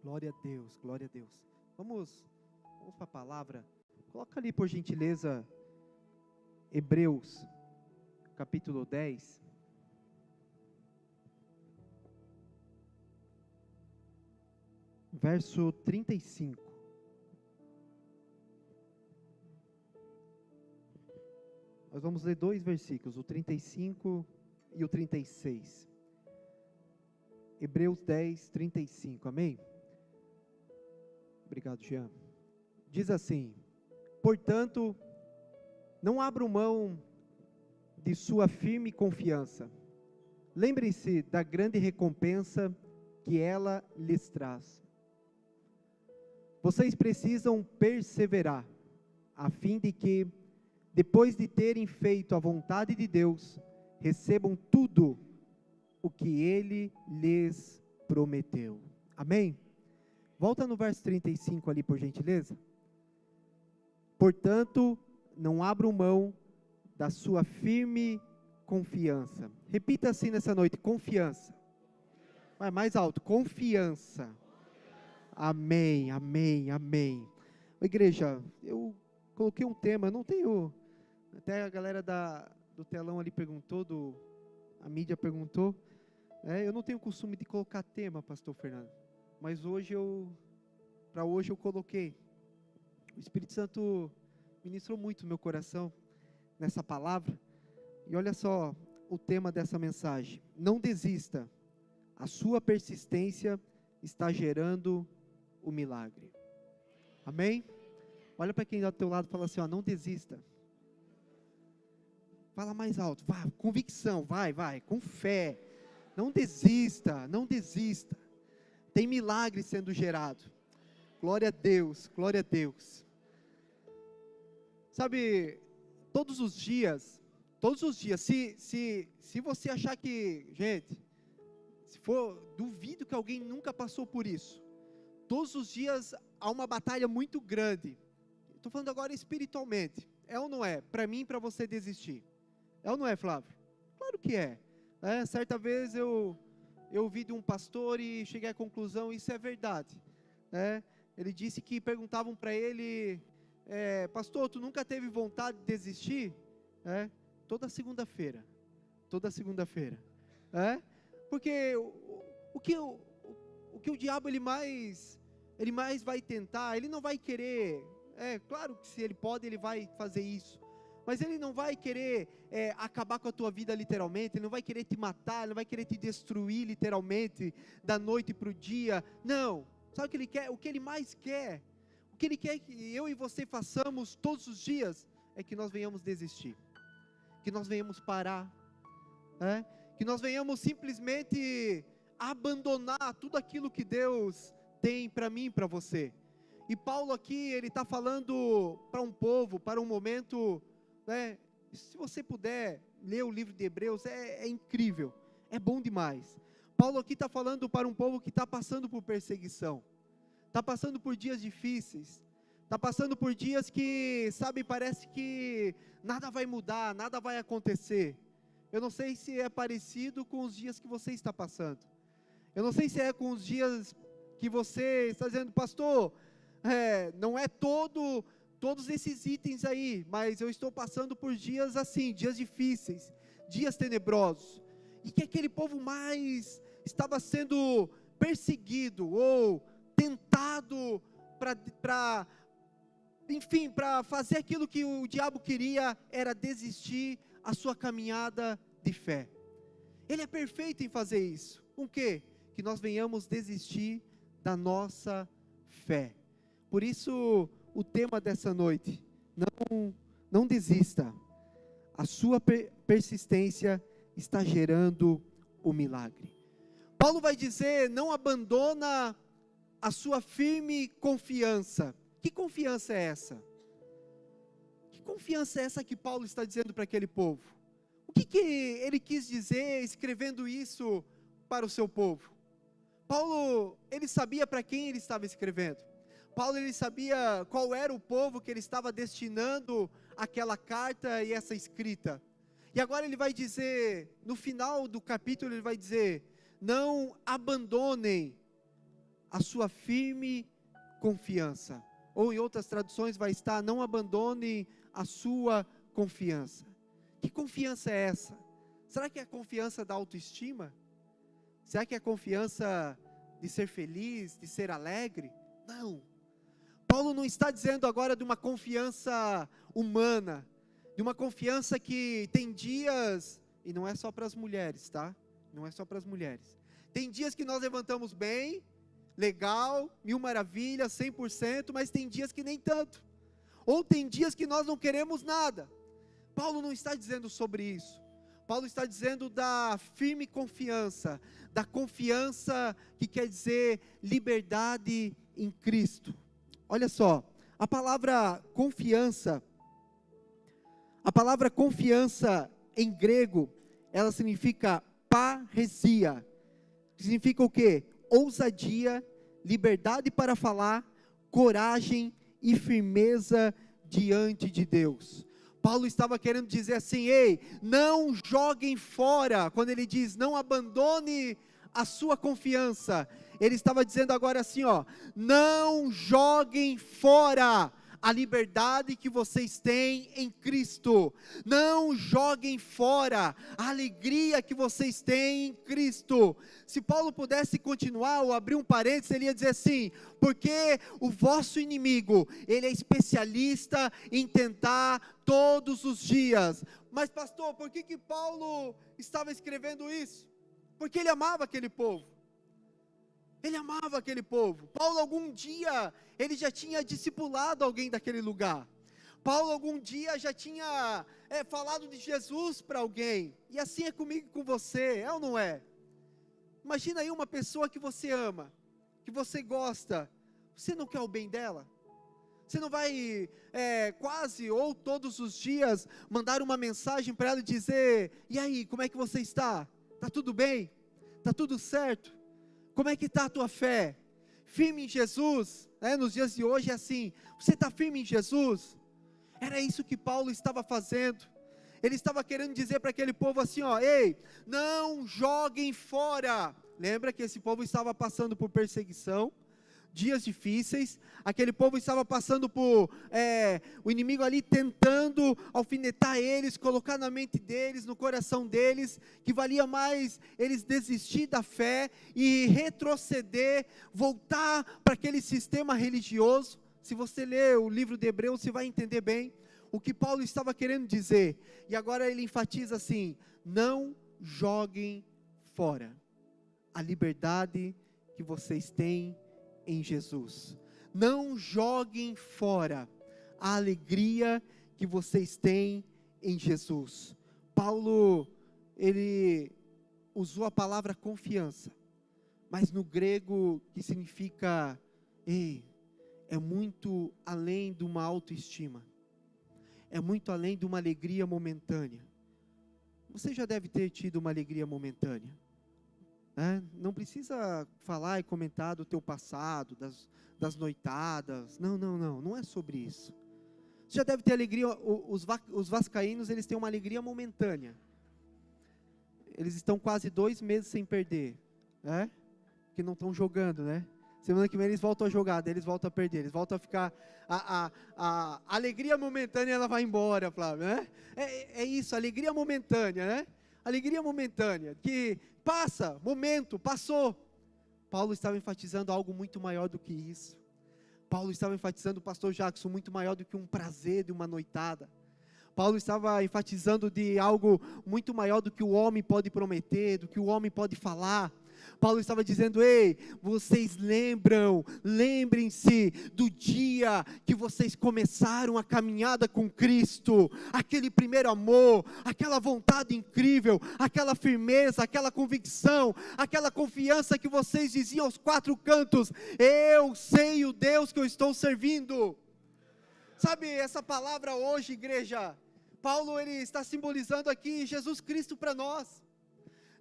Glória a Deus, glória a Deus. Vamos para a palavra. Coloca ali, por gentileza, Hebreus, capítulo 10. Verso 35. Nós vamos ler dois versículos, o 35 e o 36. Hebreus 10, 35, amém? Obrigado, Jean. Diz assim: portanto, não abram mão de sua firme confiança. Lembrem-se da grande recompensa que ela lhes traz. Vocês precisam perseverar, a fim de que, depois de terem feito a vontade de Deus, recebam tudo o que Ele lhes prometeu. Amém? Volta no verso 35 ali, por gentileza. Portanto, não abram mão da sua firme confiança. Repita assim nessa noite: confiança. Vai mais alto: confiança. Amém, amém, amém. Igreja, eu coloquei um tema, eu não tenho, até a galera do telão ali perguntou, a mídia perguntou, eu não tenho costume de colocar tema, pastor Fernando, mas para hoje eu coloquei. O Espírito Santo ministrou muito no meu coração nessa palavra, e olha só o tema dessa mensagem: não desista, a sua persistência está gerando o milagre. Amém? Olha para quem está do teu lado e fala assim, não desista. Fala mais alto, vai, convicção, vai, com fé. Não desista, não desista. Tem milagre sendo gerado. Glória a Deus, glória a Deus. Sabe, todos os dias, se você achar que, gente, duvido que alguém nunca passou por isso. Todos os dias há uma batalha muito grande. Estou falando agora espiritualmente. É ou não é? Para mim e para você desistir. É ou não é, Flávio? Claro que é. Certa vez eu ouvi de um pastor e cheguei à conclusão, isso é verdade. Ele disse que perguntavam para ele, pastor, tu nunca teve vontade de desistir? Toda segunda-feira. Porque o que o diabo ele mais vai tentar, ele não vai querer, claro que se ele pode, ele vai fazer isso, mas ele não vai querer acabar com a tua vida literalmente, ele não vai querer te matar, ele não vai querer te destruir literalmente, da noite para o dia, não. Sabe o que ele quer? O que ele mais quer, o que ele quer que eu e você façamos todos os dias, é que nós venhamos desistir, que nós venhamos parar, que nós venhamos simplesmente abandonar tudo aquilo que Deus tem para mim e para você. E Paulo aqui, ele está falando para um povo, para um momento, se você puder ler o livro de Hebreus, é incrível, é bom demais. Paulo aqui está falando para um povo que está passando por perseguição, está passando por dias difíceis, está passando por dias que, sabe, parece que nada vai mudar, nada vai acontecer. Eu não sei se é parecido com os dias que você está passando. Eu não sei se é com os dias que você está dizendo, pastor, não é todos esses itens aí, mas eu estou passando por dias assim, dias difíceis, dias tenebrosos, e que aquele povo mais estava sendo perseguido, ou tentado, para fazer aquilo que o diabo queria, era desistir a sua caminhada de fé. Ele é perfeito em fazer isso. Com o quê? Que nós venhamos desistir da nossa fé. Por isso, o tema dessa noite, não desista, a sua persistência está gerando o milagre. Paulo vai dizer, não abandona a sua firme confiança. Que confiança é essa? Que confiança é essa que Paulo está dizendo para aquele povo? O que ele quis dizer escrevendo isso para o seu povo? Paulo, ele sabia para quem ele estava escrevendo. Paulo, ele sabia qual era o povo que ele estava destinando aquela carta e essa escrita. E agora ele vai dizer, no final do capítulo ele vai dizer, não abandonem a sua firme confiança. Ou em outras traduções vai estar, não abandone a sua confiança. Que confiança é essa? Será que é a confiança da autoestima? Será que é a confiança de ser feliz, de ser alegre? Não. Paulo não está dizendo agora de uma confiança humana, de uma confiança que tem dias, e não é só para as mulheres, tá? Não é só para as mulheres. Tem dias que nós levantamos bem, legal, 1000 maravilhas, 100%, mas tem dias que nem tanto. Ou tem dias que nós não queremos nada. Paulo não está dizendo sobre isso. Paulo está dizendo da firme confiança, da confiança que quer dizer liberdade em Cristo. Olha só, a palavra confiança em grego, ela significa parresia. Significa o quê? Ousadia, liberdade para falar, coragem e firmeza diante de Deus. Paulo estava querendo dizer assim, ei, não joguem fora, quando ele diz, não abandone a sua confiança, ele estava dizendo agora assim, ó, não joguem fora a liberdade que vocês têm em Cristo, não joguem fora a alegria que vocês têm em Cristo. Se Paulo pudesse continuar ou abrir um parênteses, ele ia dizer assim, porque o vosso inimigo, ele é especialista em tentar todos os dias. Mas pastor, por que Paulo estava escrevendo isso? Porque ele amava aquele povo. Ele amava aquele povo. Paulo algum dia, ele já tinha discipulado alguém daquele lugar. Paulo algum dia já tinha falado de Jesus para alguém. E assim é comigo e com você, é ou não é? Imagina aí uma pessoa que você ama, que você gosta. Você não quer o bem dela? Você não vai quase ou todos os dias mandar uma mensagem para ela e dizer, e aí, como é que você está? Está tudo bem? Está tudo certo? Como é que está a tua fé? Firme em Jesus? Nos dias de hoje é assim, você está firme em Jesus? Era isso que Paulo estava fazendo. Ele estava querendo dizer para aquele povo assim, ó, ei, não joguem fora. Lembra que esse povo estava passando por perseguição, dias difíceis, aquele povo estava passando por, o inimigo ali tentando alfinetar eles, colocar na mente deles, no coração deles, que valia mais eles desistir da fé e retroceder, voltar para aquele sistema religioso. Se você ler o livro de Hebreus, você vai entender bem o que Paulo estava querendo dizer, e agora ele enfatiza assim, não joguem fora a liberdade que vocês têm em Jesus, não joguem fora a alegria que vocês têm em Jesus. Paulo, ele usou a palavra confiança, mas no grego que significa, é muito além de uma autoestima, é muito além de uma alegria momentânea. Você já deve ter tido uma alegria momentânea, não precisa falar e comentar do teu passado, das noitadas, não é sobre isso. Você já deve ter alegria, os vascaínos, eles têm uma alegria momentânea, eles estão quase 2 meses sem perder, que não estão jogando, semana que vem eles voltam a jogar, daí eles voltam a perder, eles voltam a ficar, a alegria momentânea ela vai embora, Flávio, é isso, alegria momentânea, alegria momentânea, que passa, momento, passou. Paulo estava enfatizando algo muito maior do que isso. Paulo estava enfatizando, pastor Jackson, muito maior do que um prazer de uma noitada. Paulo estava enfatizando de algo muito maior do que o homem pode prometer, do que o homem pode falar. Paulo estava dizendo, ei, vocês lembrem-se do dia que vocês começaram a caminhada com Cristo, aquele primeiro amor, aquela vontade incrível, aquela firmeza, aquela convicção, aquela confiança que vocês diziam aos 4 cantos, eu sei o Deus que eu estou servindo. Sabe, essa palavra hoje, igreja, Paulo ele está simbolizando aqui Jesus Cristo para nós.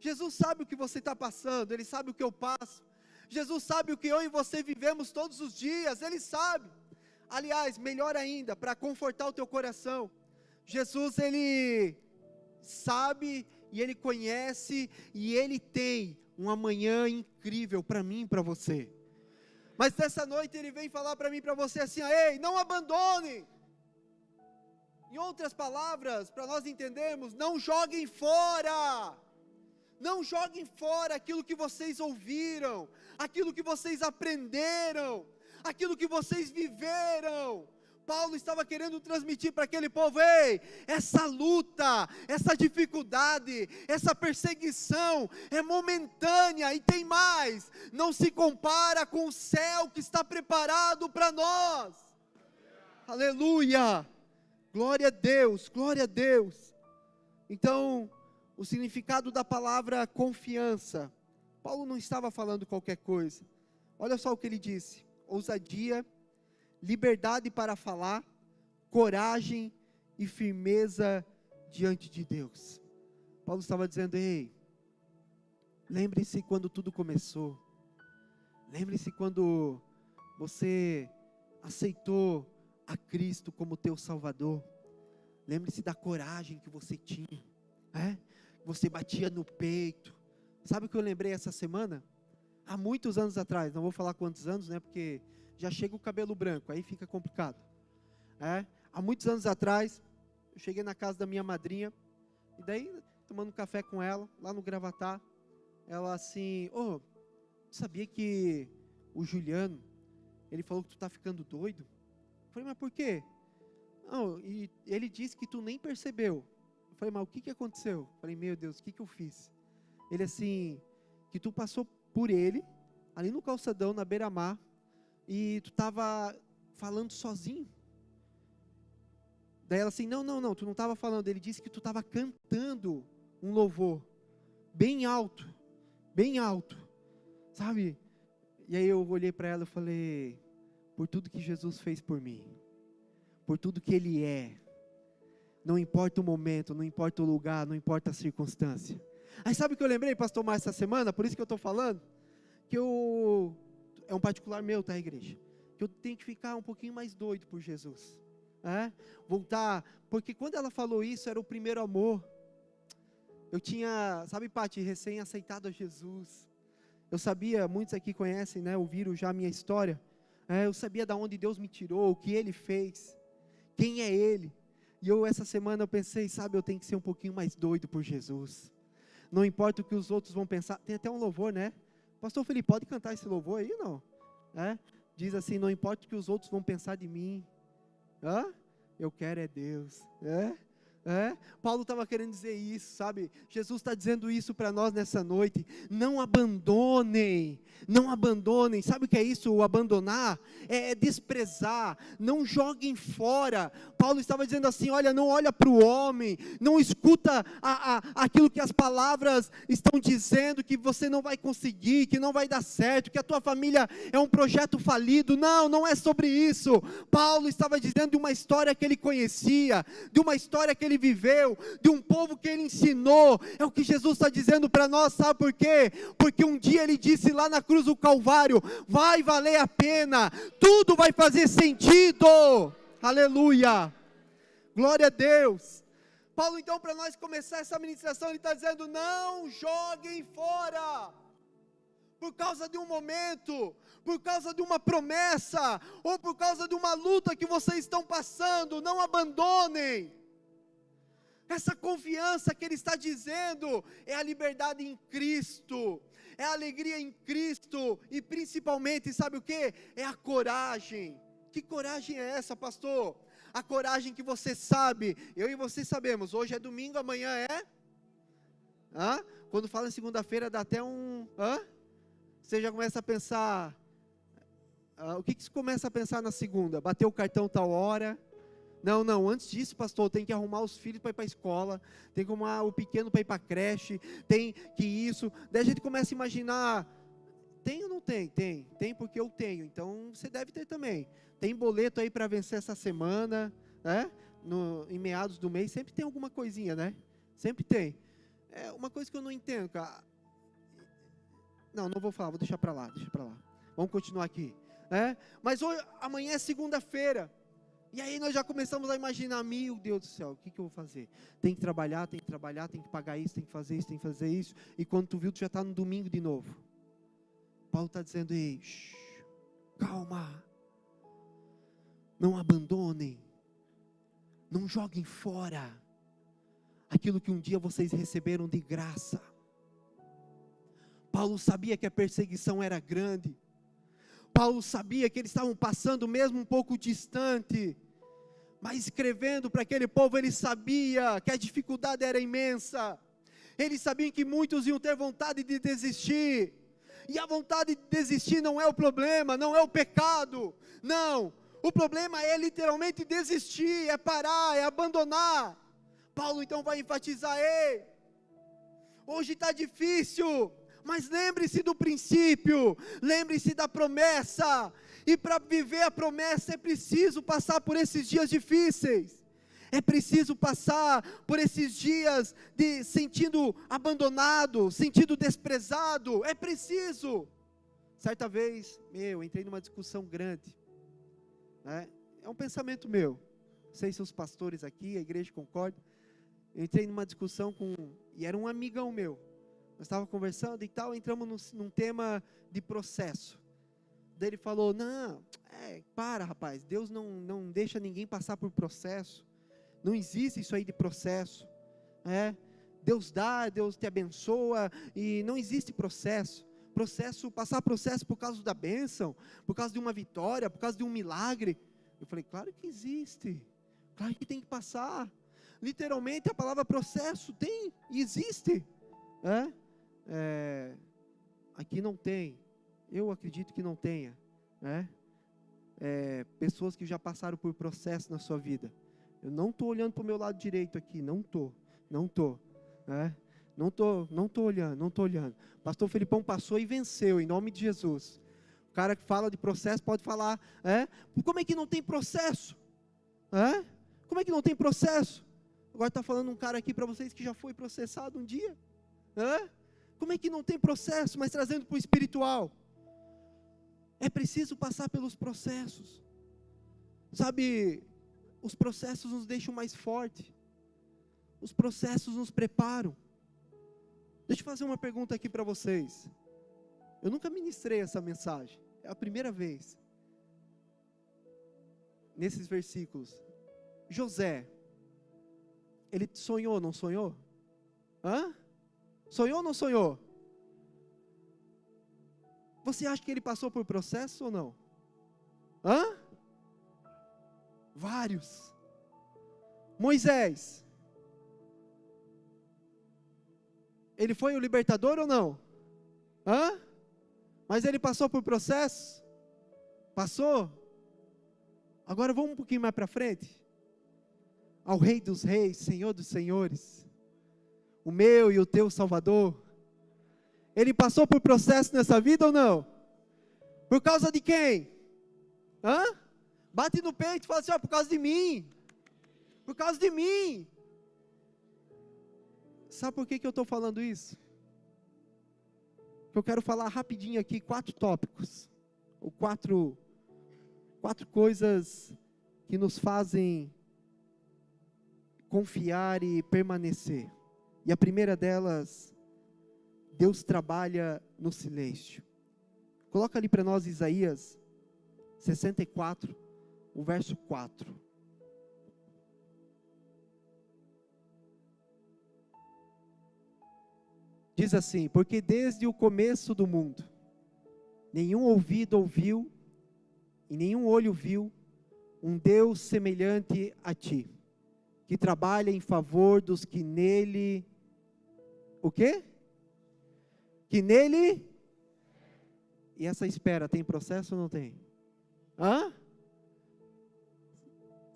Jesus sabe o que você está passando, Ele sabe o que eu passo, Jesus sabe o que eu e você vivemos todos os dias, Ele sabe. Aliás, melhor ainda, para confortar o teu coração, Jesus Ele sabe e Ele conhece e Ele tem um amanhã incrível para mim e para você. Mas nessa noite ele vem falar para mim e para você assim: ei, não abandone. Em outras palavras, para nós entendermos, não joguem fora. Não joguem fora aquilo que vocês ouviram, aquilo que vocês aprenderam, aquilo que vocês viveram. Paulo estava querendo transmitir para aquele povo: ei, essa luta, essa dificuldade, essa perseguição é momentânea, e tem mais, não se compara com o céu que está preparado para nós. Aleluia, glória a Deus, glória a Deus. Então, o significado da palavra confiança, Paulo não estava falando qualquer coisa. Olha só o que ele disse: ousadia, liberdade para falar, coragem e firmeza diante de Deus. Paulo estava dizendo: ei, lembre-se quando tudo começou, lembre-se quando você aceitou a Cristo como teu Salvador, lembre-se da coragem que você tinha, você batia no peito. Sabe o que eu lembrei essa semana? Há muitos anos atrás, não vou falar quantos anos, porque já chega o cabelo branco, aí fica complicado. Há muitos anos atrás, eu cheguei na casa da minha madrinha, e daí, tomando um café com ela, lá no Gravatá, ela assim: tu sabia que o Juliano, ele falou que tu tá ficando doido? Eu falei: mas por quê? Não, e ele disse que tu nem percebeu. Eu falei: mas o que aconteceu? Eu falei: meu Deus, o que eu fiz? Ele assim: que tu passou por ele, ali no calçadão, na beira-mar, e tu estava falando sozinho. Daí ela assim: não, tu não estava falando. Ele disse que tu estava cantando um louvor, bem alto, sabe? E aí eu olhei para ela e falei: por tudo que Jesus fez por mim, por tudo que Ele é, não importa o momento, não importa o lugar, não importa a circunstância. Aí sabe o que eu lembrei, pastor Márcio, essa semana? Por isso que eu estou falando, que é um particular meu, tá, igreja? Que eu tenho que ficar um pouquinho mais doido por Jesus. Voltar, porque quando ela falou isso, era o primeiro amor. Eu tinha, sabe, Pati, recém-aceitado a Jesus. Eu sabia, muitos aqui conhecem, ouviram já a minha história. Eu sabia de onde Deus me tirou, o que Ele fez, quem é Ele. E essa semana eu pensei: sabe, eu tenho que ser um pouquinho mais doido por Jesus. Não importa o que os outros vão pensar. Tem até um louvor, Pastor Felipe, pode cantar esse louvor aí, não? Diz assim: não importa o que os outros vão pensar de mim. Eu quero é Deus. Paulo estava querendo dizer isso, sabe? Jesus está dizendo isso para nós nessa noite: não abandonem, sabe o que é isso? O abandonar é desprezar, não joguem fora. Paulo estava dizendo assim: olha, não olha para o homem, não escuta aquilo que as palavras estão dizendo, que você não vai conseguir, que não vai dar certo, que a tua família é um projeto falido. Não é sobre isso. Paulo estava dizendo de uma história que ele conhecia, de uma história que ele viveu, de um povo que ele ensinou. É o que Jesus está dizendo para nós, sabe por quê? Porque um dia ele disse lá na cruz do Calvário: vai valer a pena, tudo vai fazer sentido. Aleluia, glória a Deus. Paulo, então, para nós começar essa ministração, ele está dizendo: não joguem fora, por causa de um momento, por causa de uma promessa, ou por causa de uma luta que vocês estão passando. Não abandonem. Essa confiança que ele está dizendo é a liberdade em Cristo, é a alegria em Cristo, e principalmente, sabe o que? É a coragem. Que coragem é essa, pastor? A coragem que você sabe, eu e você sabemos, hoje é domingo, amanhã é? Quando fala em segunda-feira dá até você já começa a pensar, o que você começa a pensar na segunda? Bater o cartão tal hora? Não, antes disso, pastor, tem que arrumar os filhos para ir para a escola, tem que arrumar o pequeno para ir para a creche, tem que isso. Daí a gente começa a imaginar: tem ou não tem? Tem porque eu tenho, então você deve ter também. Tem boleto aí para vencer essa semana, em meados do mês, sempre tem alguma coisinha, Sempre tem. É uma coisa que eu não entendo, cara. Não vou falar, vou deixar para lá. Vamos continuar aqui. Mas hoje, amanhã é segunda-feira. E aí nós já começamos a imaginar: meu Deus do céu, o que eu vou fazer? Tem que trabalhar, tem que pagar isso, tem que fazer isso, tem que fazer isso. E quando tu viu, tu já está no domingo de novo. Paulo está dizendo: ei, alma. Não abandonem, não joguem fora aquilo que um dia vocês receberam de graça. Paulo sabia que a perseguição era grande. Paulo sabia que eles estavam passando mesmo um pouco distante, mas escrevendo para aquele povo, ele sabia que a dificuldade era imensa. Eles sabiam que muitos iam ter vontade de desistir, e a vontade de desistir não é o problema, não é o pecado, não, o problema é literalmente desistir, é parar, é abandonar. Paulo então vai enfatizar: ei, hoje está difícil, mas lembre-se do princípio, lembre-se da promessa, e para viver a promessa é preciso passar por esses dias difíceis, é preciso passar por esses dias de sentindo abandonado, sentindo desprezado, é preciso. Certa vez, entrei numa discussão grande, é um pensamento meu, não sei se os pastores aqui, a igreja concordam. Eu entrei numa discussão e era um amigão meu, nós estávamos conversando e tal, entramos num tema de processo. Daí ele falou: não, para rapaz, Deus não deixa ninguém passar por processo, não existe isso aí de processo, Deus dá, Deus te abençoa, e não existe processo, passar processo por causa da bênção, por causa de uma vitória, por causa de um milagre. Eu falei: claro que existe, claro que tem que passar, literalmente a palavra processo tem, existe, aqui não tem, eu acredito que não tenha, pessoas que já passaram por processo na sua vida. Eu não estou olhando para o meu lado direito aqui, não estou olhando. Pastor Felipão passou e venceu, em nome de Jesus. O cara que fala de processo pode falar, como é que não tem processo? Como é que não tem processo? Agora está falando um cara aqui para vocês que já foi processado um dia. Como é que não tem processo? Mas trazendo para o espiritual, é preciso passar pelos processos, sabe? Os processos nos deixam mais fortes, os processos nos preparam. Deixa eu fazer uma pergunta aqui para vocês. Eu nunca ministrei essa mensagem, é a primeira vez. Nesses versículos, José, ele sonhou, não sonhou? Sonhou ou não sonhou? Você acha que ele passou por processo ou não? Vários. Moisés, ele foi o libertador ou não? Mas ele passou por processo? Passou? Agora vamos um pouquinho mais para frente. Ao Rei dos Reis, Senhor dos Senhores, o meu e o teu Salvador, ele passou por processo nessa vida ou não? Por causa de quem? Bate no peito e fala assim: por causa de mim, por causa de mim. Sabe por que eu estou falando isso? Eu quero falar rapidinho aqui 4 tópicos, ou quatro coisas que nos fazem confiar e permanecer. E a primeira delas, Deus trabalha no silêncio. Coloca ali para nós Isaías 64, o verso 4. Diz assim: porque desde o começo do mundo, nenhum ouvido ouviu, e nenhum olho viu, um Deus semelhante a ti, que trabalha em favor dos que nele, o quê? Que nele, e essa espera tem processo ou não tem?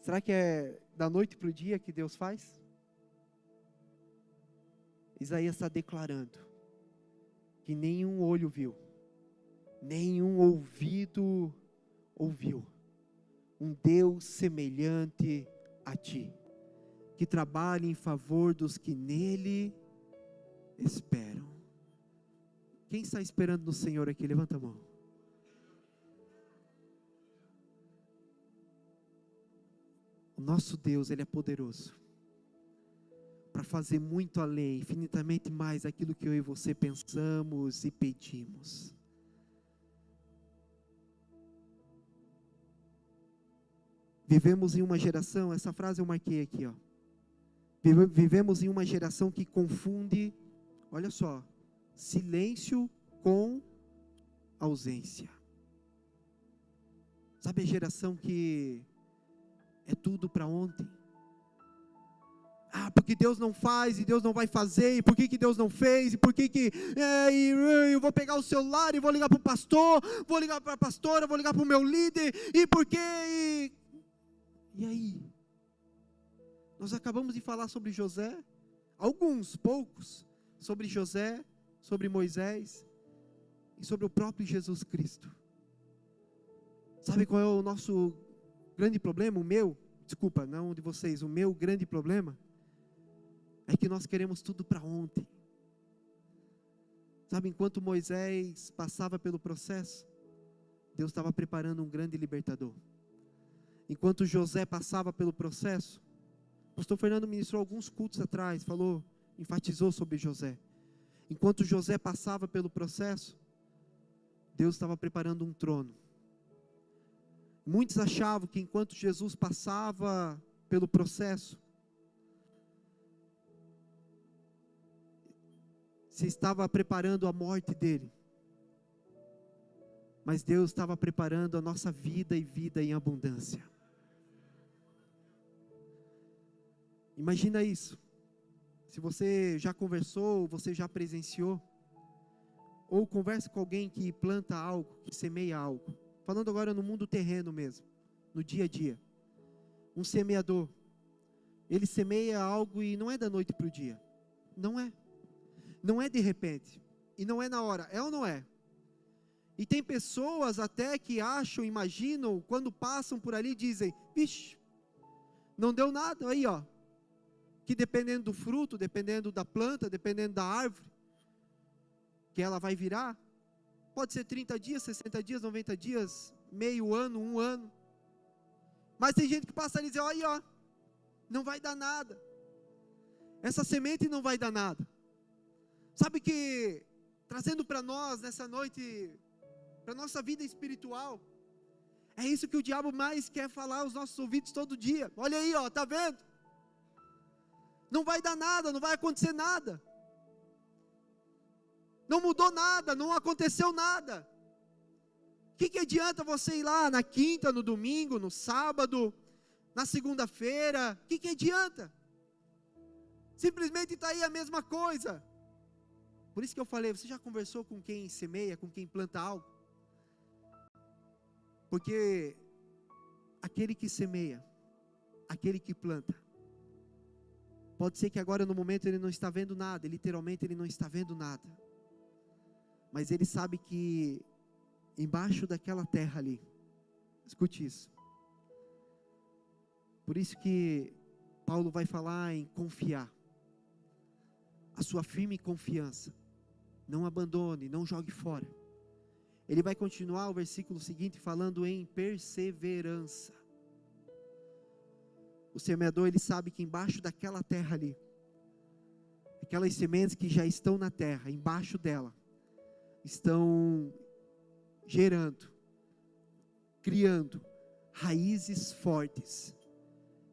Será que é da noite para o dia que Deus faz? Isaías está declarando que nenhum olho viu, nenhum ouvido ouviu, um Deus semelhante a ti, que trabalha em favor dos que nele esperam. Quem está esperando no Senhor aqui? Levanta a mão. O nosso Deus, Ele é poderoso para fazer muito além, infinitamente mais aquilo que eu e você pensamos e pedimos. Vivemos em uma geração, essa frase eu marquei aqui, ó. Vivemos em uma geração que confunde, olha só, silêncio com ausência. Sabe a geração que é tudo para ontem? Porque Deus não faz, e Deus não vai fazer, e por que Deus não fez, e por que eu vou pegar o celular e vou ligar para o pastor, vou ligar para a pastora, vou ligar para o meu líder, e por quê? E aí? Nós acabamos de falar sobre José, poucos, sobre José, sobre Moisés, e sobre o próprio Jesus Cristo. Sabe qual é o nosso grande problema? Não de vocês, o meu grande problema é que nós queremos tudo para ontem. Sabe, enquanto Moisés passava pelo processo, Deus estava preparando um grande libertador. Enquanto José passava pelo processo, o pastor Fernando ministrou alguns cultos atrás, enfatizou sobre José. Enquanto José passava pelo processo, Deus estava preparando um trono. Muitos achavam que enquanto Jesus passava pelo processo, se estava preparando a morte dele. Mas Deus estava preparando a nossa vida e vida em abundância. Imagina isso. Se você já conversou, você já presenciou, ou conversa com alguém que planta algo, que semeia algo. Falando agora no mundo terreno mesmo, no dia a dia. Um semeador, ele semeia algo e não é da noite para o dia. Não é. Não é de repente. E não é na hora. É ou não é? E tem pessoas até que acham, imaginam, quando passam por ali, dizem, vixe, não deu nada, aí ó. Que dependendo do fruto, dependendo da planta, dependendo da árvore, que ela vai virar, pode ser 30 dias, 60 dias, 90 dias, meio ano, 1 ano. Mas tem gente que passa ali e diz, ó, aí ó, não vai dar nada. Essa semente não vai dar nada. Sabe que, trazendo para nós nessa noite, para a nossa vida espiritual, é isso que o diabo mais quer falar aos nossos ouvidos todo dia. Olha aí ó, tá vendo? Não vai dar nada, não vai acontecer nada. Não mudou nada, não aconteceu nada. O que adianta você ir lá na quinta, no domingo, no sábado, na segunda-feira? O que adianta? Simplesmente está aí a mesma coisa. Por isso que eu falei, você já conversou com quem semeia, com quem planta algo? Porque aquele que semeia, aquele que planta, pode ser que agora no momento ele não está vendo nada, literalmente ele não está vendo nada. Mas ele sabe que embaixo daquela terra ali, escute isso. Por isso que Paulo vai falar em confiar. A sua firme confiança. Não abandone, não jogue fora. Ele vai continuar o versículo seguinte falando em perseverança. O semeador, ele sabe que embaixo daquela terra ali, aquelas sementes que já estão na terra, embaixo dela, estão gerando, criando raízes fortes,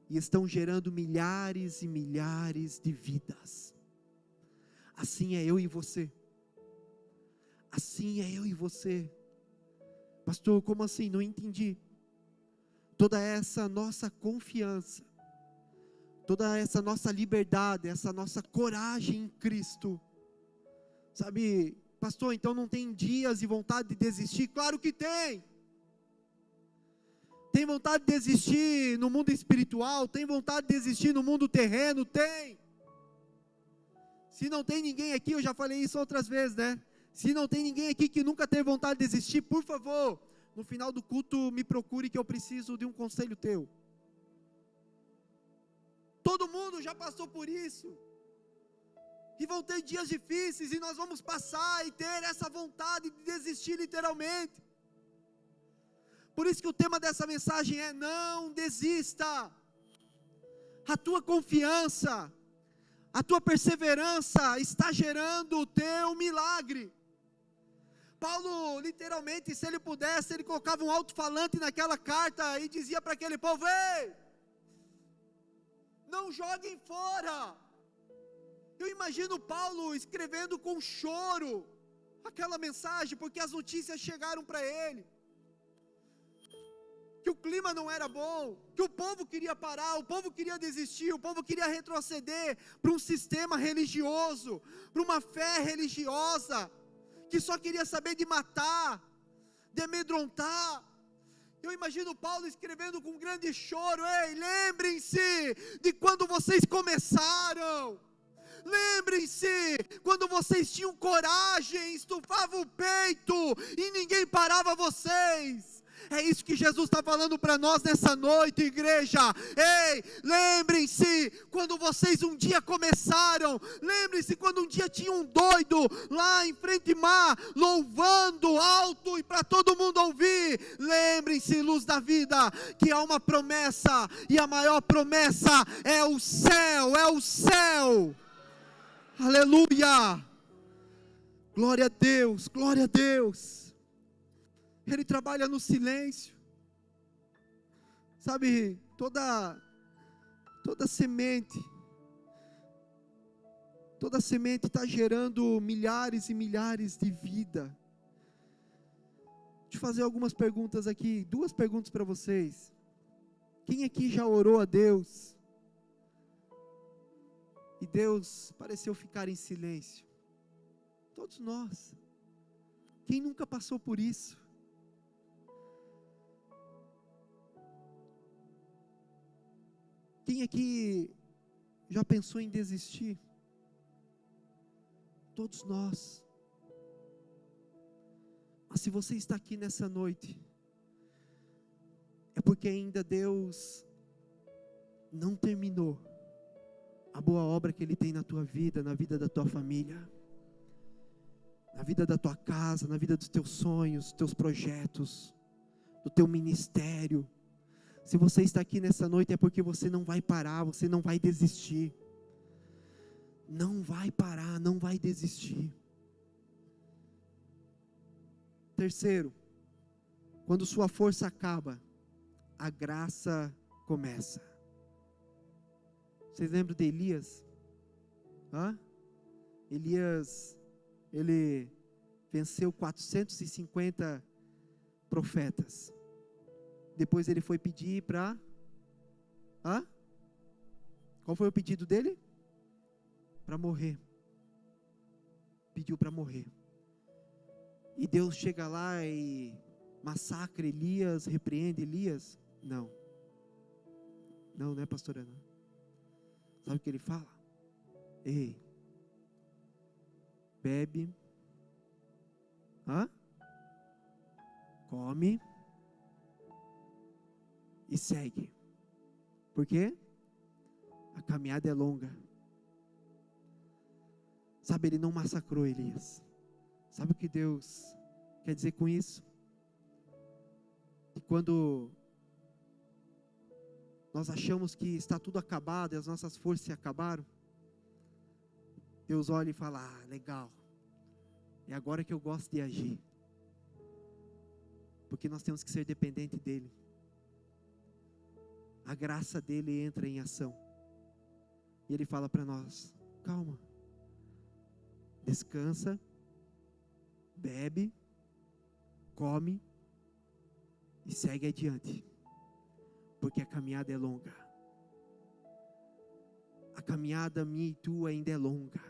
e estão gerando milhares e milhares de vidas. Assim é eu e você. Assim é eu e você. Pastor, como assim? Não entendi. Toda essa nossa confiança, toda essa nossa liberdade, essa nossa coragem em Cristo, sabe, pastor, então não tem dias e vontade de desistir? Claro que tem. Tem vontade de desistir no mundo espiritual, tem vontade de desistir no mundo terreno, tem. Se não tem ninguém aqui, eu já falei isso outras vezes, né? Se não tem ninguém aqui que nunca teve vontade de desistir, por favor, no final do culto me procure que eu preciso de um conselho teu. Todo mundo já passou por isso. E vão ter dias difíceis e nós vamos passar e ter essa vontade de desistir literalmente. Por isso que o tema dessa mensagem é: não desista. A tua confiança, a tua perseverança está gerando o teu milagre. Paulo, literalmente, se ele pudesse, ele colocava um alto-falante naquela carta e dizia para aquele povo: ei, não joguem fora. Eu imagino Paulo escrevendo com choro aquela mensagem, porque as notícias chegaram para ele, que o clima não era bom, que o povo queria parar, o povo queria desistir, o povo queria retroceder para um sistema religioso, para uma fé religiosa, que só queria saber de matar, de amedrontar. Eu imagino Paulo escrevendo com grande choro: ei, lembrem-se de quando vocês começaram, lembrem-se quando vocês tinham coragem, estufavam o peito e ninguém parava vocês. É isso que Jesus está falando para nós nessa noite, igreja. Ei, lembrem-se quando vocês um dia começaram. Lembrem-se quando um dia tinha um doido lá em frente mar, louvando alto e para todo mundo ouvir. Lembrem-se, luz da vida, que há uma promessa, e a maior promessa é o céu, é o céu. Aleluia, glória a Deus, glória a Deus. Ele trabalha no silêncio, sabe, toda semente está gerando milhares e milhares de vida. Deixa eu fazer algumas perguntas aqui, 2 perguntas para vocês. Quem aqui já orou a Deus e Deus pareceu ficar em silêncio? Todos nós. Quem nunca passou por isso? Quem aqui já pensou em desistir? Todos nós. Mas se você está aqui nessa noite, é porque ainda Deus não terminou a boa obra que Ele tem na tua vida, na vida da tua família, na vida da tua casa, na vida dos teus sonhos, dos teus projetos, do teu ministério. Se você está aqui nessa noite é porque você não vai parar, você não vai desistir. Não vai parar, não vai desistir. Terceiro, quando sua força acaba, a graça começa. Vocês lembram de Elias? Elias, ele venceu 450 profetas. Depois ele foi pedir para... Qual foi o pedido dele? Para morrer. Pediu para morrer. E Deus chega lá e massacra Elias, repreende Elias? Não. Não, né, pastora Ana? Sabe o que ele fala? Ei, bebe, come e segue. Por quê? A caminhada é longa. Sabe, ele não massacrou Elias. Sabe o que Deus quer dizer com isso? Que quando nós achamos que está tudo acabado e as nossas forças se acabaram, Deus olha e fala: legal, é agora que eu gosto de agir. Porque nós temos que ser dependentes dEle. A graça dEle entra em ação. E Ele fala para nós: calma, descansa, bebe, come e segue adiante. Porque a caminhada é longa. A caminhada minha e tua ainda é longa.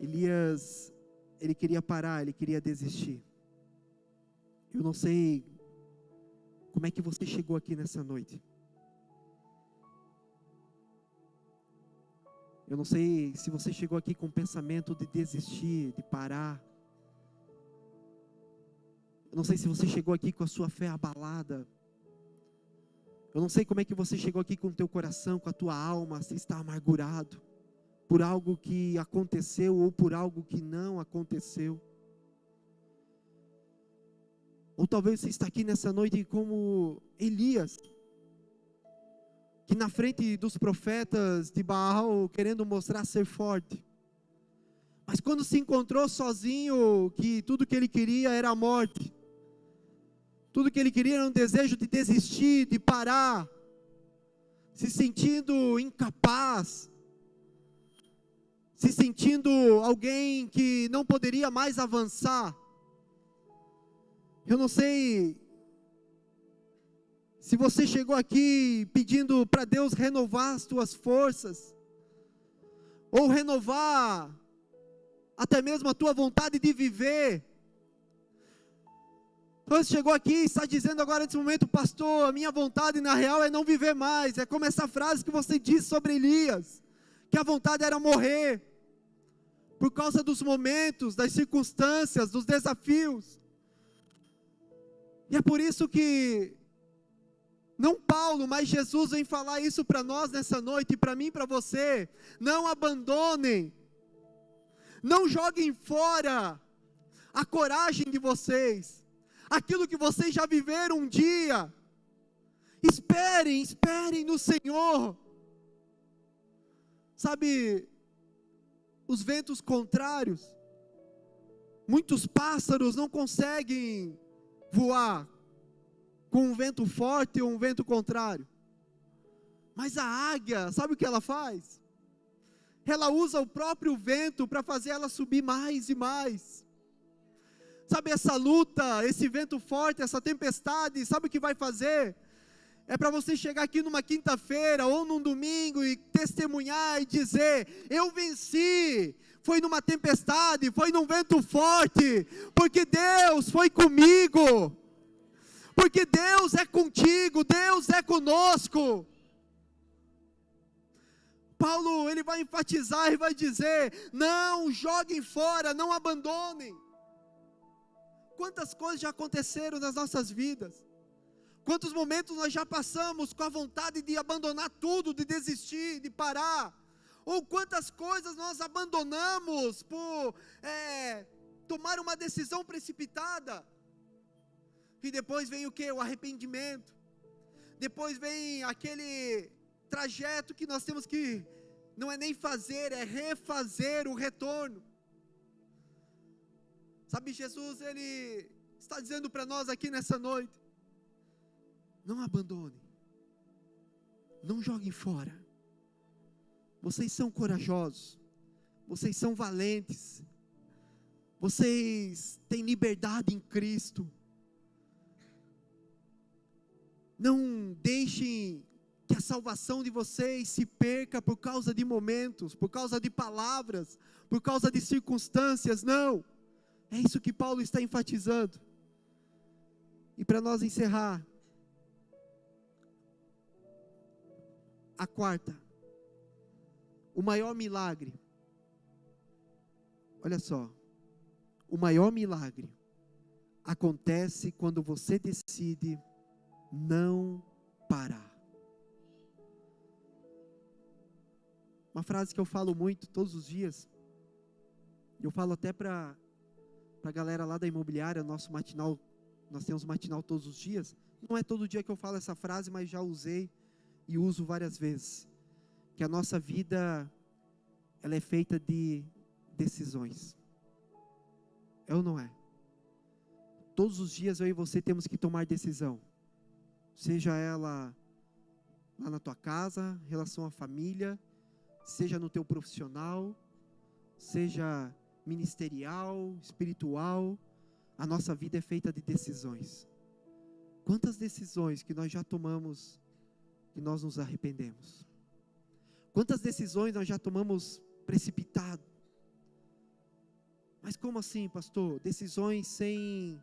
Elias, ele queria parar, ele queria desistir. Eu não sei como é que você chegou aqui nessa noite. Eu não sei se você chegou aqui com o pensamento de desistir, de parar. Eu não sei se você chegou aqui com a sua fé abalada. Eu não sei como é que você chegou aqui com o teu coração, com a tua alma, se está amargurado por algo que aconteceu ou por algo que não aconteceu. Ou talvez você está aqui nessa noite como Elias, que na frente dos profetas de Baal, querendo mostrar ser forte, Mas quando se encontrou sozinho, que tudo que ele queria era a morte. Tudo que ele queria era um desejo de desistir, de parar, se sentindo incapaz, se sentindo alguém que não poderia mais avançar. Eu não sei se você chegou aqui pedindo para Deus renovar as tuas forças, ou renovar até mesmo a tua vontade de viver. Você chegou aqui e está dizendo agora nesse momento: pastor, a minha vontade na real é não viver mais. É como essa frase que você disse sobre Elias, que a vontade era morrer, por causa dos momentos, das circunstâncias, dos desafios. E é por isso que, não Paulo, mas Jesus vem falar isso para nós nessa noite, e para mim e para você: não abandonem, não joguem fora a coragem de vocês, aquilo que vocês já viveram um dia. Esperem no Senhor. Sabe, os ventos contrários, muitos pássaros não conseguem voar com um vento forte ou um vento contrário, mas a águia, sabe o que ela faz? Ela usa o próprio vento para fazer ela subir mais e mais. Sabe, essa luta, esse vento forte, essa tempestade, sabe o que vai fazer? É para você chegar aqui numa quinta-feira ou num domingo e testemunhar e dizer: eu venci. Foi numa tempestade, foi num vento forte, porque Deus foi comigo, porque Deus é contigo, Deus é conosco. Paulo, ele vai enfatizar e vai dizer: não joguem fora, não abandonem. Quantas coisas já aconteceram nas nossas vidas, quantos momentos nós já passamos com a vontade de abandonar tudo, de desistir, de parar, ou quantas coisas nós abandonamos por tomar uma decisão precipitada, e depois vem o que? O arrependimento, depois vem aquele trajeto que nós temos que, não é nem fazer, é refazer o retorno. Sabe, Jesus, Ele está dizendo para nós aqui nessa noite: não abandone, não joguem fora. Vocês são corajosos, vocês são valentes, vocês têm liberdade em Cristo. Não deixem que a salvação de vocês se perca por causa de momentos, por causa de palavras, por causa de circunstâncias. Não, é isso que Paulo está enfatizando. E para nós encerrar, a quarta, o maior milagre. Olha só, o maior milagre acontece quando você decide não parar. Uma frase que eu falo muito todos os dias, eu falo até para a galera lá da imobiliária, nosso matinal, nós temos matinal todos os dias. Não é todo dia que eu falo essa frase, mas já usei e uso várias vezes, que a nossa vida, ela é feita de decisões. É ou não é? Todos os dias eu e você temos que tomar decisão, seja ela lá na tua casa, em relação à família, seja no teu profissional, seja ministerial, espiritual. A nossa vida é feita de decisões. Quantas decisões que nós já tomamos e nós nos arrependemos? Quantas decisões nós já tomamos precipitado? Mas como assim, pastor? Decisões sem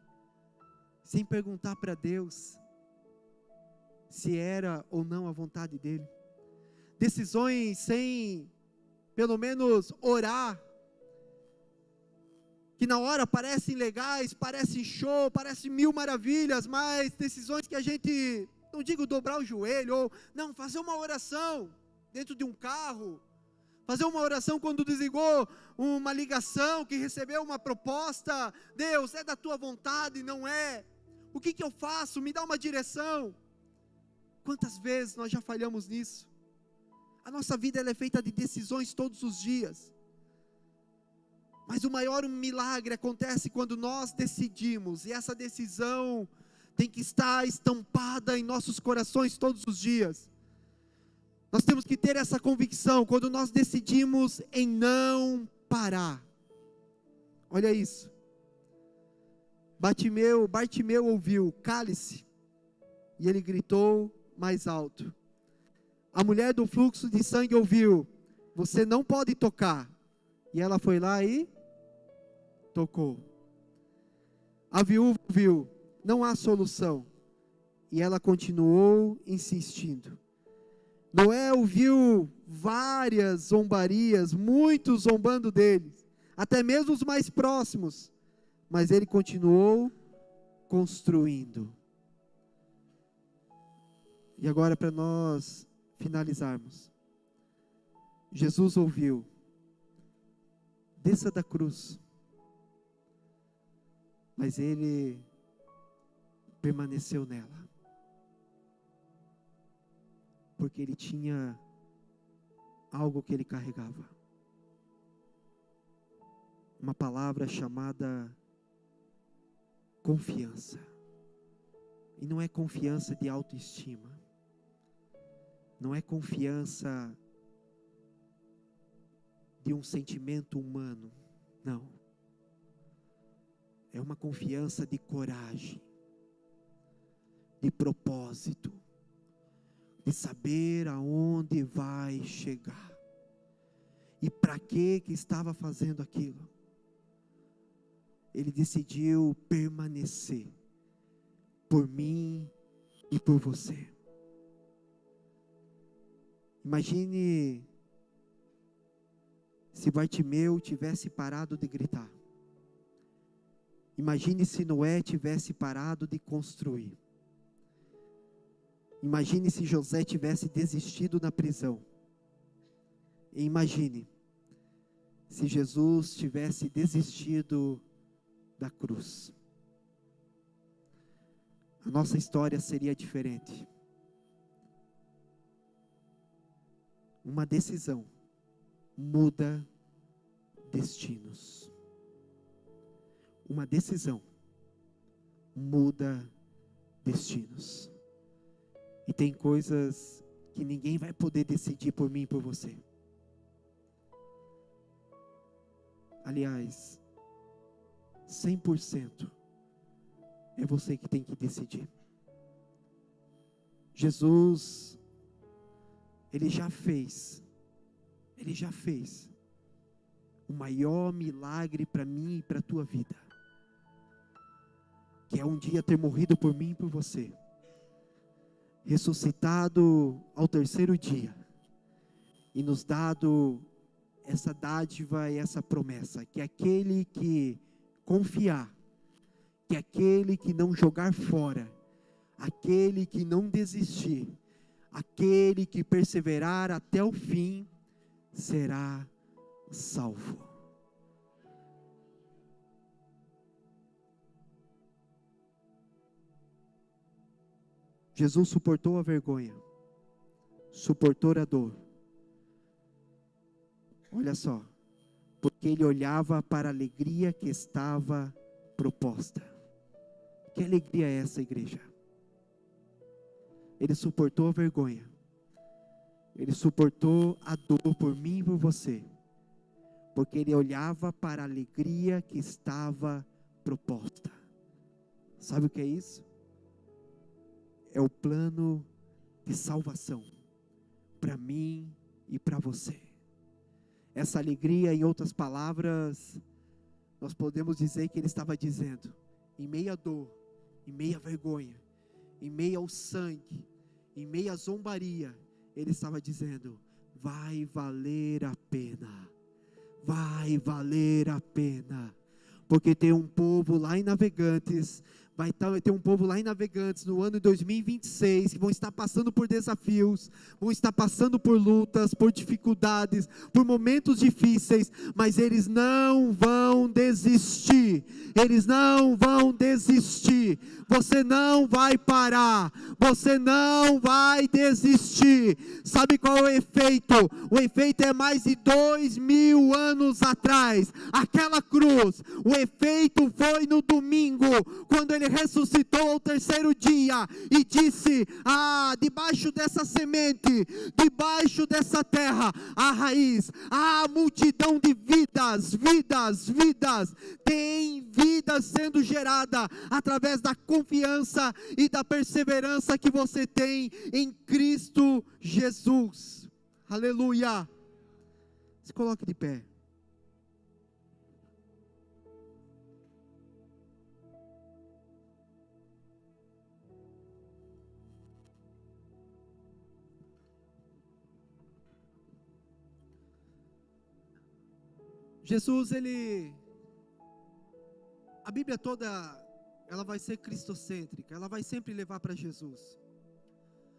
perguntar para Deus se era ou não a vontade dEle. Decisões sem, pelo menos, orar, que na hora parecem legais, parecem show, parecem mil maravilhas, mas decisões que a gente, não digo dobrar o joelho, ou não, fazer uma oração dentro de um carro, fazer uma oração quando desligou uma ligação, que recebeu uma proposta: Deus, é da tua vontade, não é? O que eu faço? Me dá uma direção. Quantas vezes nós já falhamos nisso? A nossa vida, ela é feita de decisões todos os dias. Mas o maior milagre acontece quando nós decidimos, e essa decisão tem que estar estampada em nossos corações todos os dias. Nós temos que ter essa convicção quando nós decidimos em não parar. Olha isso. Bartimeu ouviu: cale-se, e ele gritou mais alto. A mulher do fluxo de sangue ouviu: você não pode tocar. E ela foi lá e tocou. A viúva ouviu: não há solução. E ela continuou insistindo. Noé ouviu várias zombarias, muitos zombando deles, até mesmo os mais próximos, mas ele continuou construindo. E agora, para nós finalizarmos, Jesus ouviu: desça da cruz, mas ele permaneceu nela, porque ele tinha algo que ele carregava, uma palavra chamada confiança. E não é confiança de autoestima, não é confiança de um sentimento humano, não. É uma confiança de coragem, de propósito, de saber aonde vai chegar e para que estava fazendo aquilo. Ele decidiu permanecer por mim e por você. Imagine se Bartimeu tivesse parado de gritar. Imagine se Noé tivesse parado de construir. Imagine se José tivesse desistido na prisão. E imagine se Jesus tivesse desistido da cruz. A nossa história seria diferente. Uma decisão muda destinos. Uma decisão muda destinos. E tem coisas que ninguém vai poder decidir por mim e por você. Aliás, 100% é você que tem que decidir. Jesus, Ele já fez o maior milagre para mim e para a tua vida, que é um dia ter morrido por mim e por você, ressuscitado ao terceiro dia, e nos dado essa dádiva e essa promessa, que aquele que confiar, que aquele que não jogar fora, aquele que não desistir, aquele que perseverar até o fim, será salvo. Jesus suportou a vergonha, suportou a dor. Olha só, porque ele olhava para a alegria que estava proposta. Que alegria é essa, igreja? Ele suportou a vergonha, ele suportou a dor por mim e por você, porque ele olhava para a alegria que estava proposta. Sabe o que é isso? É o plano de salvação para mim e para você. Essa alegria, em outras palavras, nós podemos dizer que ele estava dizendo, em meio à dor, em meio à vergonha, em meio ao sangue, em meio à zombaria, ele estava dizendo: vai valer a pena, vai valer a pena, porque tem um povo lá em Navegantes, Vai ter um povo lá em Navegantes, no ano de 2026, que vão estar passando por desafios, vão estar passando por lutas, por dificuldades, por momentos difíceis, mas eles não vão desistir, eles não vão desistir. Você não vai parar, você não vai desistir. Sabe qual é o efeito? O efeito é mais de 2000 anos atrás, aquela cruz, o efeito foi no domingo, quando ele ressuscitou ao terceiro dia, e disse, debaixo dessa semente, debaixo dessa terra, a raiz, a multidão de vidas, tem vida sendo gerada, através da confiança e da perseverança que você tem em Cristo Jesus. Aleluia. Se coloque de pé. Jesus, a Bíblia toda, ela vai ser cristocêntrica, ela vai sempre levar para Jesus.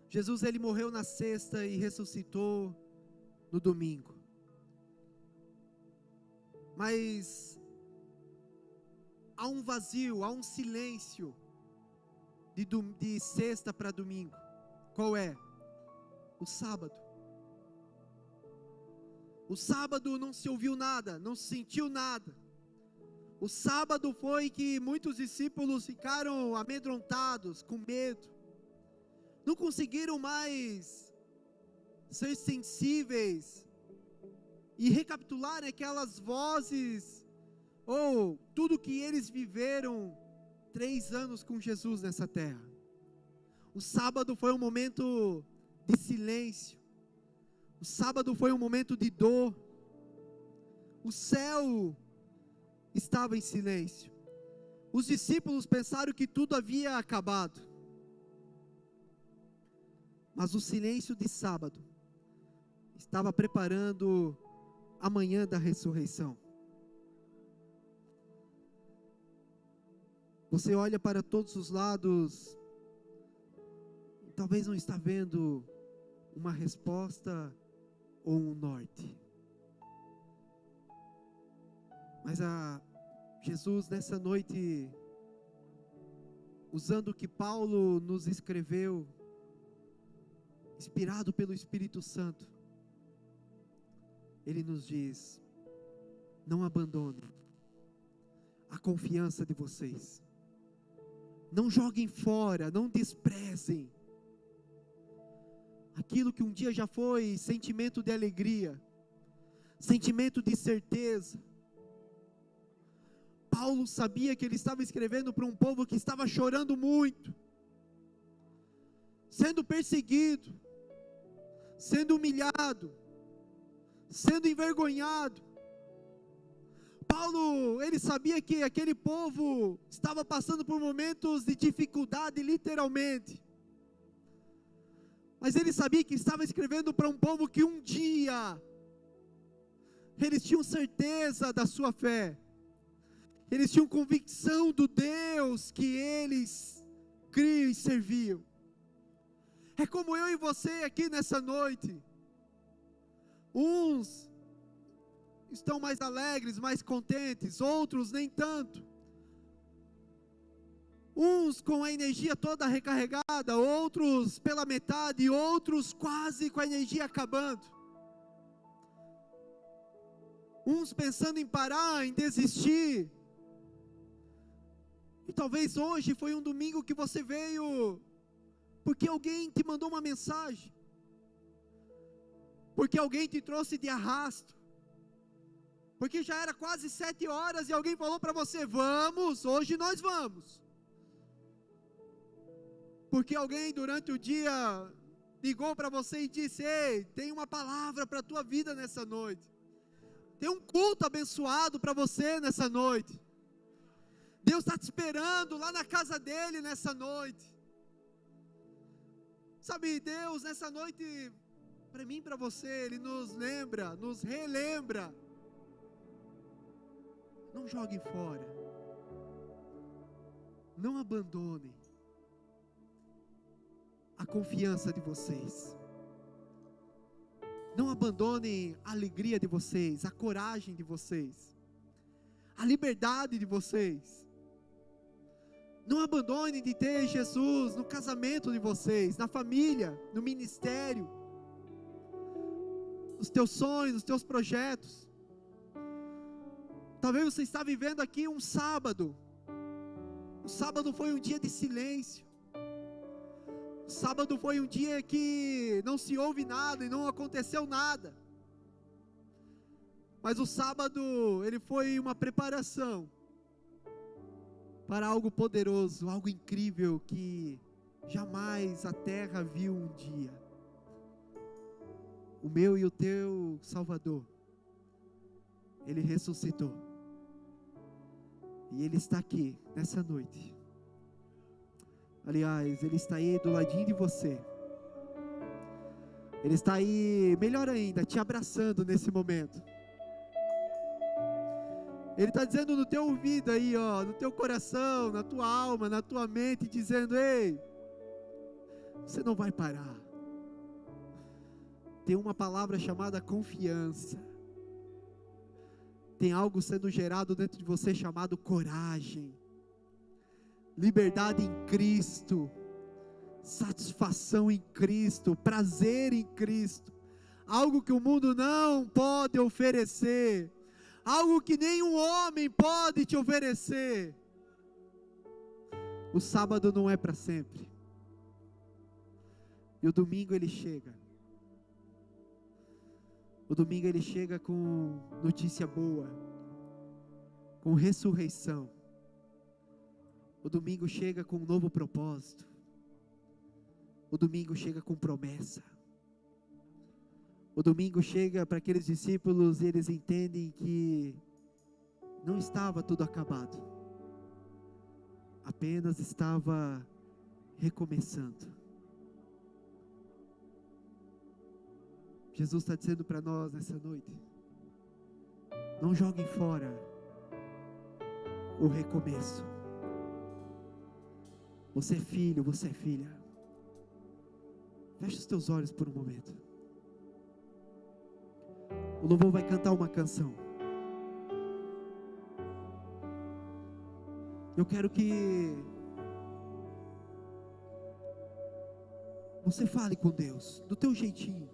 Jesus, ele morreu na sexta e ressuscitou no domingo. Mas há um vazio, há um silêncio de sexta para domingo. Qual é? O sábado. O sábado não se ouviu nada, não se sentiu nada. O sábado foi que muitos discípulos ficaram amedrontados, com medo. Não conseguiram mais ser sensíveis e recapitular aquelas vozes, ou tudo que eles viveram 3 anos com Jesus nessa terra. O sábado foi um momento de silêncio. O sábado foi um momento de dor. O céu estava em silêncio. Os discípulos pensaram que tudo havia acabado. Mas o silêncio de sábado estava preparando a manhã da ressurreição. Você olha para todos os lados, e talvez não está vendo uma resposta ou um norte. Mas Jesus nessa noite, usando o que Paulo nos escreveu, inspirado pelo Espírito Santo, ele nos diz: não abandonem a confiança de vocês, não joguem fora, não desprezem aquilo que um dia já foi sentimento de alegria, sentimento de certeza. Paulo sabia que ele estava escrevendo para um povo que estava chorando muito, sendo perseguido, sendo humilhado, sendo envergonhado. Paulo, ele sabia que aquele povo estava passando por momentos de dificuldade, literalmente. Mas ele sabia que estava escrevendo para um povo que um dia eles tinham certeza da sua fé. Eles tinham convicção do Deus que eles criam e serviam. É como eu e você aqui nessa noite. Uns estão mais alegres, mais contentes, outros nem tanto. Uns com a energia toda recarregada, outros pela metade, outros quase com a energia acabando. Uns pensando em parar, em desistir. E talvez hoje foi um domingo que você veio porque alguém te mandou uma mensagem, porque alguém te trouxe de arrasto, porque já era quase 7 horas e alguém falou para você: vamos, hoje nós vamos. Porque alguém durante o dia ligou para você e disse: ei, tem uma palavra para a tua vida nessa noite, tem um culto abençoado para você nessa noite, Deus está te esperando lá na casa dele nessa noite. Sabe, Deus nessa noite, para mim e para você, Ele nos lembra, nos relembra: não jogue fora, não abandonem a confiança de vocês. Não abandonem a alegria de vocês, a coragem de vocês, a liberdade de vocês. Não abandonem de ter Jesus no casamento de vocês, na família, no ministério, nos teus sonhos, nos teus projetos. Talvez você está vivendo aqui um sábado. O sábado foi um dia de silêncio. O sábado foi um dia que não se ouve nada e não aconteceu nada. Mas o sábado, ele foi uma preparação para algo poderoso, algo incrível que jamais a terra viu um dia. O meu e o teu Salvador, ele ressuscitou. E ele está aqui nessa noite. Aliás, ele está aí do ladinho de você. Ele está aí, melhor ainda, te abraçando nesse momento. Ele está dizendo no teu ouvido aí, ó, no teu coração, na tua alma, na tua mente, dizendo: ei, você não vai parar. Tem uma palavra chamada confiança. Tem algo sendo gerado dentro de você chamado coragem, liberdade em Cristo, satisfação em Cristo, prazer em Cristo, algo que o mundo não pode oferecer, algo que nenhum homem pode te oferecer. O sábado não é para sempre, e o domingo ele chega. O domingo ele chega com notícia boa, com ressurreição. O domingo chega com um novo propósito. O domingo chega com promessa. O domingo chega para aqueles discípulos e eles entendem que não estava tudo acabado, apenas estava recomeçando. Jesus está dizendo para nós nessa noite: não joguem fora o recomeço. Você é filho, você é filha. Feche os teus olhos por um momento. O louvor vai cantar uma canção. Eu quero que você fale com Deus, do teu jeitinho.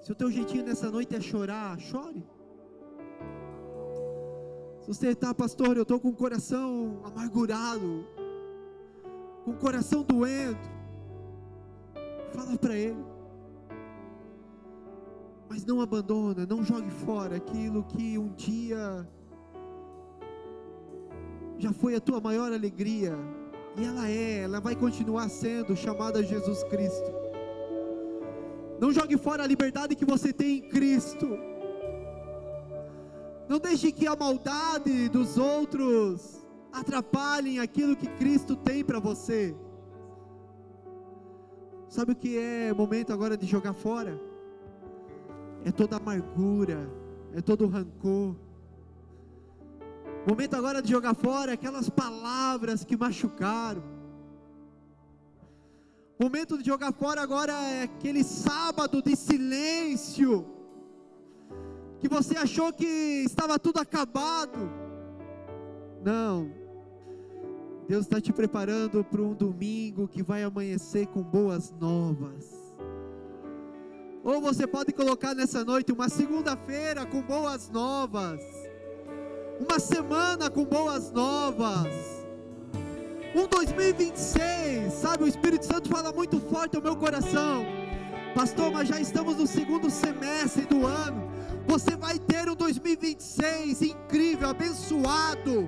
Se o teu jeitinho nessa noite é chorar, chore. Se você está, pastor, eu estou com o coração amargurado, com o coração doendo, fala para Ele. Mas não abandona, não jogue fora aquilo que um dia já foi a tua maior alegria. E ela vai continuar sendo chamada Jesus Cristo. Não jogue fora a liberdade que você tem em Cristo. Não deixe que a maldade dos outros atrapalhem aquilo que Cristo tem para você. Sabe o que é momento agora de jogar fora? É toda amargura, é todo rancor. Momento agora de jogar fora aquelas palavras que machucaram. Momento de jogar fora agora é aquele sábado de silêncio, que você achou que estava tudo acabado. Não, Deus está te preparando para um domingo que vai amanhecer com boas novas. Ou você pode colocar nessa noite uma segunda-feira com boas novas, uma semana com boas novas, um 2026, sabe, o Espírito Santo fala muito forte ao meu coração: pastor, mas já estamos no segundo semestre do ano. Você vai ter um 2026 incrível, abençoado,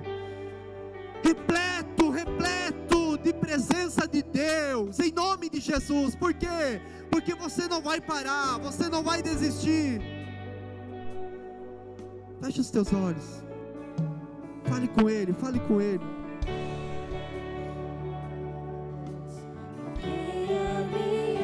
repleto de presença de Deus, em nome de Jesus. Por quê? Porque você não vai parar, você não vai desistir. Feche os teus olhos, fale com Ele, fale com Ele.